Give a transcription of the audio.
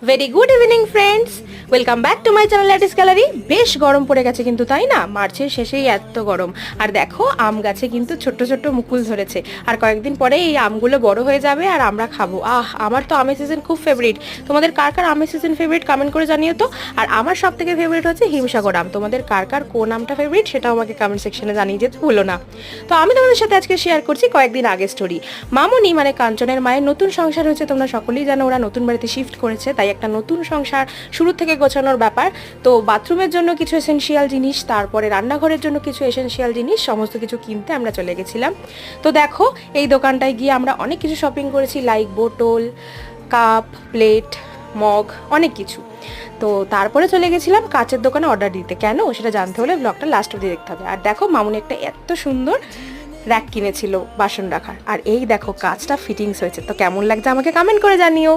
Very good evening friends, welcome back to my channel lattice gallery. বেশ গরম পড়ে গেছে কিন্তু, তাই না? মার্চের শেষেই এত গরম। আর দেখো, আম গাছে কিন্তু ছোট্ট ছোট্ট মুকুল ধরেছে, আর কয়েকদিন পরে এই আমগুলো বড় হয়ে যাবে আর আমরা খাবো। আমার তো আমের সিজন খুব ফেভারিট। তোমাদের কার কার আমের সিজন ফেভারিট কমেন্ট করে জানিও তো। আর আমার সব থেকে ফেভারিট হচ্ছে হিমসাগর আম। তোমাদের কার কার কোন আমটা ফেভারিট সেটাও আমাকে কমেন্ট সেকশনে জানিয়ে যেতে ভুলো না। তো আমি তোমাদের সাথে আজকে শেয়ার করছি কয়েকদিন আগের স্টোরি। মামনি মানে কাঞ্চনের মায়ের নতুন সংসার হয়েছে, তোমরা সকলেই জানো। ওরা নতুন বাড়িতে শিফট করেছে, তাই একটা নতুন সংসার শুরু থেকে গোছানোর ব্যাপার। তো বাথরুমের জন্য কিছু এসেনশিয়াল জিনিস, তারপরে রান্নাঘরের জন্য কিছু এসেনশিয়াল জিনিস, সমস্ত কিছু কিনতে আমরা চলে গেছিলাম। তো দেখো, এই দোকানটায় গিয়ে আমরা অনেক কিছু শপিং করেছি, লাইক বোতল, কাপ, প্লেট, মগ, অনেক কিছু। তো তারপরে চলে গেছিলাম কাচের দোকানে অর্ডার দিতে। কেন সেটা জানতে হলে ব্লগটা লাস্ট অবধি দেখতে হবে। আর দেখো, মামুনি একটা এত সুন্দর র্যাক কিনেছিল বাসন রাখার, আর এই দেখো কাচটা ফিটিংস হয়েছে। তো কেমন লাগছে আমাকে কমেন্ট করে জানিও।